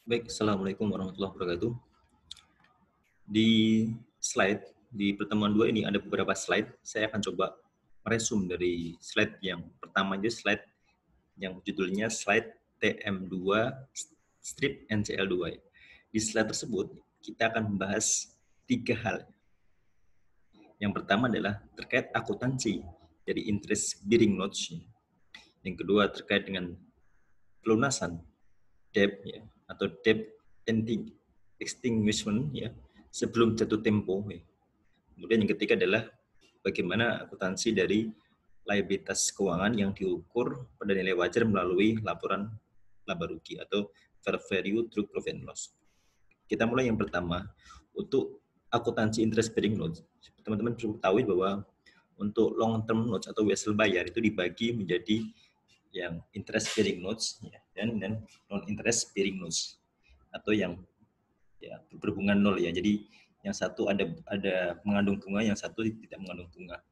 Baik, Assalamualaikum warahmatullahi wabarakatuh. Di di pertemuan 2 ini ada beberapa slide. Saya akan coba meresum dari slide yang pertama aja, slide yang judulnya slide TM2 strip NCL2. Di slide tersebut, kita akan membahas 3 hal. Yang pertama adalah terkait akuntansi dari interest bearing notes. Yang kedua terkait dengan pelunasan debt ya, atau debt extinguishment ya, sebelum jatuh tempo ya. Kemudian yang ketiga adalah bagaimana akuntansi dari liabilitas keuangan yang diukur pada nilai wajar melalui laporan laba rugi atau fair value through profit and loss. Kita mulai yang pertama, untuk akuntansi interest bearing notes. Teman-teman perlu ketahui bahwa untuk long term notes atau wesel bayar itu dibagi menjadi yang interest bearing notes ya, dan non interest bearing notes atau yang ya berhubungan nol ya. Jadi yang satu ada mengandung bunga, yang satu tidak mengandung bunga.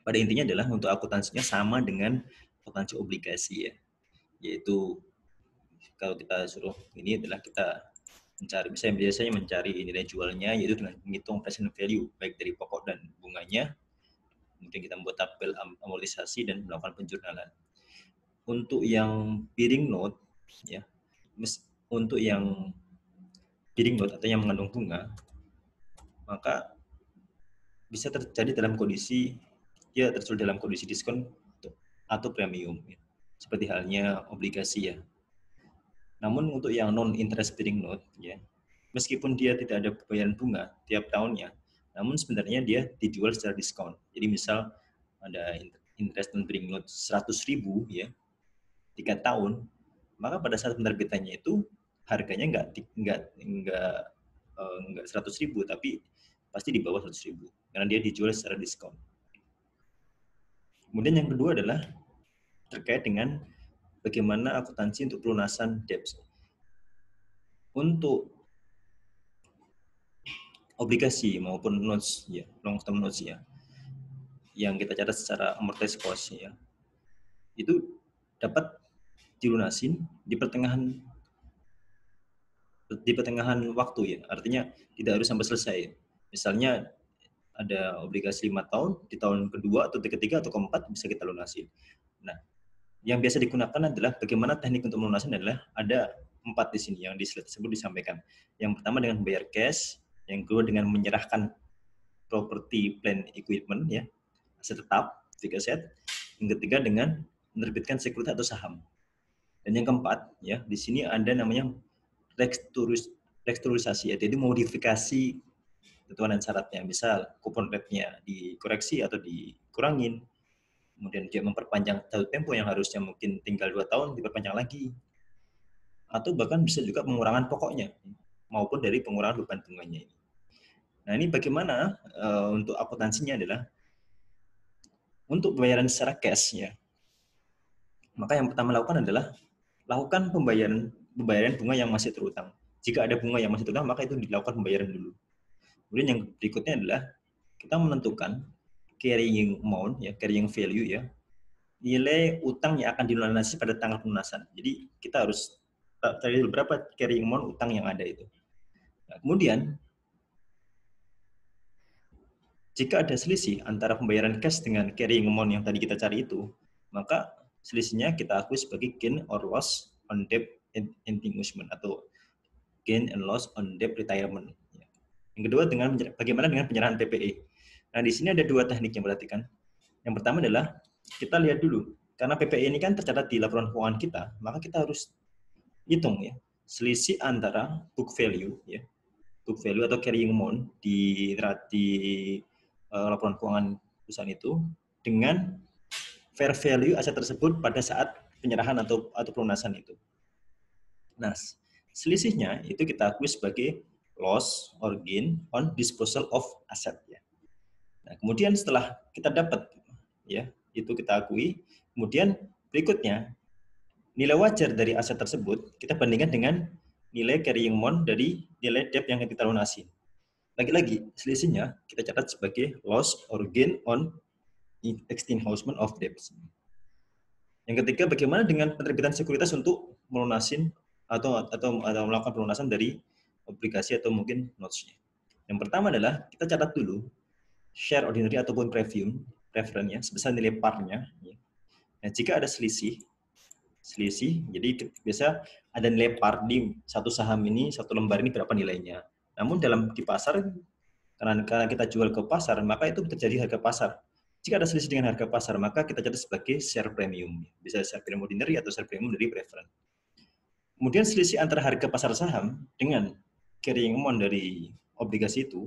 Pada intinya adalah untuk akuntansinya sama dengan akuntansi obligasi ya. Yaitu kalau kita suruh ini adalah kita mencari, biasanya mencari nilai jualnya yaitu dengan menghitung present value baik dari pokok dan bunganya. Kemudian kita membuat tabel amortisasi dan melakukan penjurnalan. Untuk yang bearing note ya, untuk yang bearing note atau yang mengandung bunga, maka bisa terjadi dalam kondisi dia tersulit dalam kondisi diskon atau premium ya. Seperti halnya obligasi ya. Namun untuk yang non interest bearing note ya, meskipun dia tidak ada pembayaran bunga tiap tahunnya, namun sebenarnya dia dijual secara diskon. Jadi misal ada interest non bearing note 100.000 ya, 3 tahun, maka pada saat penerbitannya itu harganya enggak 100.000 tapi pasti di bawah 100.000 karena dia dijual secara diskon. Kemudian yang kedua adalah terkait dengan bagaimana akuntansi untuk pelunasan debt. Untuk obligasi maupun notes ya, long term notes ya, yang kita catat secara amortized cost ya, itu dapat dilunasin di pertengahan waktu ya, artinya tidak harus sampai selesai. Misalnya ada obligasi 5 tahun, di tahun kedua atau ketiga atau keempat bisa kita lunasin. Nah, yang biasa digunakan adalah bagaimana teknik untuk melunasin adalah ada 4 di sini yang di slide tersebut disampaikan. Yang pertama dengan membayar cash, yang kedua dengan menyerahkan property plant equipment ya, aset tetap, fixed asset. Yang ketiga dengan menerbitkan sekuritas atau saham. Dan yang keempat ya, di sini ada namanya restrukturisasi, yaitu modifikasi ketentuan dan syaratnya. Misal kupon rate-nya dikoreksi atau dikurangin. Kemudian dia memperpanjang jatuh tempo yang harusnya mungkin tinggal 2 tahun diperpanjang lagi. Atau bahkan bisa juga pengurangan pokoknya maupun dari pengurangan beban bunganya ini. Nah, ini bagaimana untuk akuntansinya adalah untuk pembayaran secara cash ya. Maka yang pertama lakukan adalah lakukan pembayaran bunga yang masih terutang. Jika ada bunga yang masih terutang, maka itu dilakukan pembayaran dulu. Kemudian yang berikutnya adalah kita menentukan carrying amount ya, carrying value ya, nilai utang yang akan dilunasi pada tanggal pelunasan. Jadi kita harus cari berapa carrying amount utang yang ada itu. Nah, kemudian jika ada selisih antara pembayaran cash dengan carrying amount yang tadi kita cari itu, maka selisihnya kita akui sebagai gain or loss on debt extinguishment atau gain and loss on debt retirement. Yang kedua bagaimana dengan penyerahan PPE. Nah, di sini ada 2 teknik yang perhatikan. Yang pertama adalah kita lihat dulu, karena PPE ini kan tercatat di laporan keuangan kita, maka kita harus hitung ya, selisih antara book value ya, book value atau carrying amount di laporan keuangan perusahaan itu dengan fair value aset tersebut pada saat penyerahan atau pelunasan itu. Nah, selisihnya itu kita akui sebagai loss or gain on disposal of asset ya. Nah, kemudian setelah kita dapat ya, itu kita akui, kemudian berikutnya nilai wajar dari aset tersebut kita bandingkan dengan nilai carrying amount dari nilai debt yang kita lunasi. Lagi-lagi selisihnya kita catat sebagai loss or gain on extinguishment of debt. Yang ketiga, bagaimana dengan penerbitan sekuritas untuk melunasin atau melakukan pelunasan dari obligasi atau mungkin notes-nya. Yang pertama adalah kita catat dulu share ordinary ataupun preference-nya sebesar nilai par-nya. Nah, jika ada selisih, jadi biasa ada nilai par di satu saham ini, satu lembar ini berapa nilainya. Namun di pasar, karena kita jual ke pasar, maka itu terjadi harga pasar. Jika ada selisih dengan harga pasar, maka kita catat sebagai share premium. Bisa share premium ordinary atau share premium dari preference. Kemudian selisih antara harga pasar saham dengan carrying amount dari obligasi itu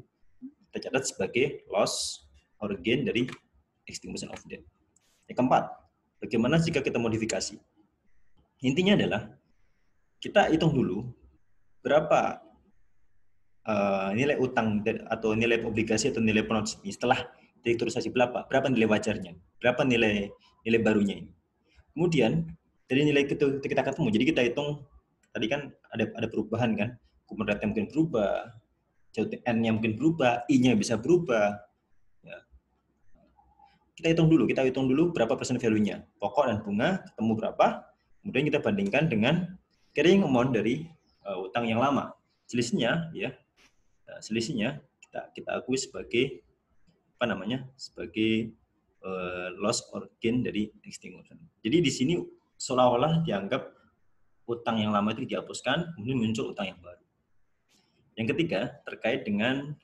kita catat sebagai loss or gain dari extinguishment of debt. Yang keempat, bagaimana jika kita modifikasi? Intinya adalah kita hitung dulu berapa nilai utang atau nilai obligasi atau nilai penot setelah restrukturisasi berapa nilai wajarnya, berapa nilai barunya ini. Kemudian dari nilai itu kita ketemu, jadi kita hitung tadi kan ada perubahan kan, coupon rate mungkin berubah, N-nya mungkin berubah, I-nya bisa berubah. Ya. Kita hitung dulu berapa persen value-nya, pokok dan bunga ketemu berapa, kemudian kita bandingkan dengan carrying amount dari utang yang lama. Selisihnya kita akui sebagai sebagai loss or gain dari extinguishment. Jadi di sini seolah-olah dianggap utang yang lama itu dihapuskan, kemudian muncul utang yang baru. Yang ketiga terkait dengan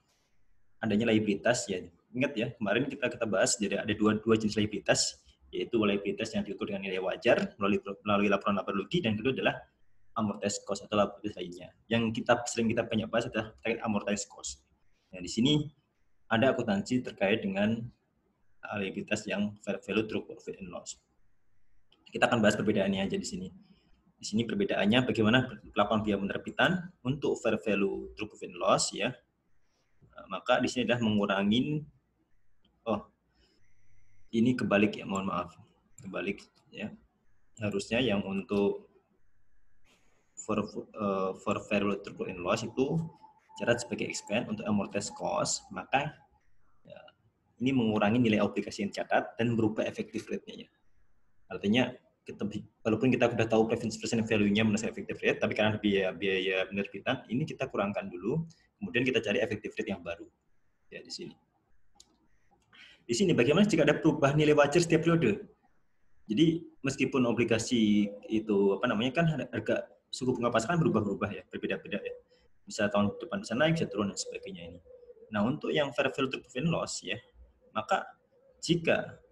adanya liabilitas ya. Ingat ya, kemarin kita bahas jadi ada dua jenis liabilitas, yaitu liabilitas yang diukur dengan nilai wajar melalui laporan laba rugi, dan kedua adalah amortized cost atau liabilitas lainnya. Yang sering kita banyak bahas adalah terkait amortized cost. Nah, di sini ada akuntansi terkait dengan liabilitas yang fair value through profit and loss. Kita akan bahas perbedaannya aja di sini. Di sini perbedaannya bagaimana melakukan biaya penerbitan untuk fair value through profit and loss ya. Nah, maka di sini adalah mengurangi ini kebalik ya, mohon maaf. Kebalik ya. Harusnya yang untuk for fair value through profit and loss itu catat sebagai expense, untuk amortized cost, maka ya, ini mengurangi nilai obligasi yang dicatat dan berubah effective rate-nya ya. Artinya walaupun kita sudah tahu present value-nya minus effective rate, tapi karena biaya penerbitan, ini kita kurangkan dulu, kemudian kita cari effective rate yang baru. Ya, di sini. Di sini bagaimana jika ada perubahan nilai wajar setiap periode? Jadi meskipun obligasi itu kan harga suku bunga pasar kan berubah-ubah ya, berbeda-beda ya. Bisa tahun depan bisa naik, bisa turun dan sebagainya ini. Nah, untuk yang fair value through profit and loss ya, maka jika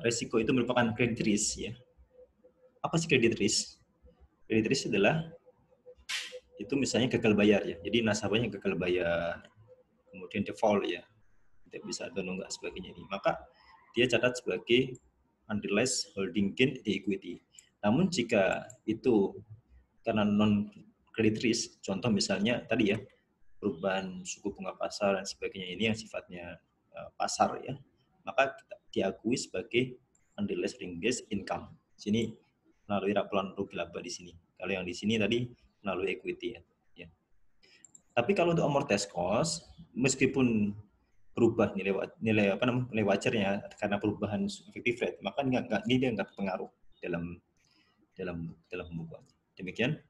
resiko itu merupakan credit risk ya. Apa sih credit risk? Credit risk adalah itu misalnya gagal bayar ya. Jadi nasabahnya gagal bayar, kemudian default ya, tidak bisa nunggak sebagainya ini. Maka dia catat sebagai unrealized holding gain di equity. Namun jika itu karena non credit risk, contoh misalnya tadi ya, perubahan suku bunga pasar dan sebagainya ini yang sifatnya pasar ya, maka diakui sebagai unrealized ring-based income. Sini melalui laporan rugi laba di sini. Kalau yang di sini tadi melalui equity ya. Tapi kalau untuk amortized cost, meskipun berubah nilai wajarnya karena perubahan effective rate, maka ini nggak pengaruh dalam pembukuan. Demikian.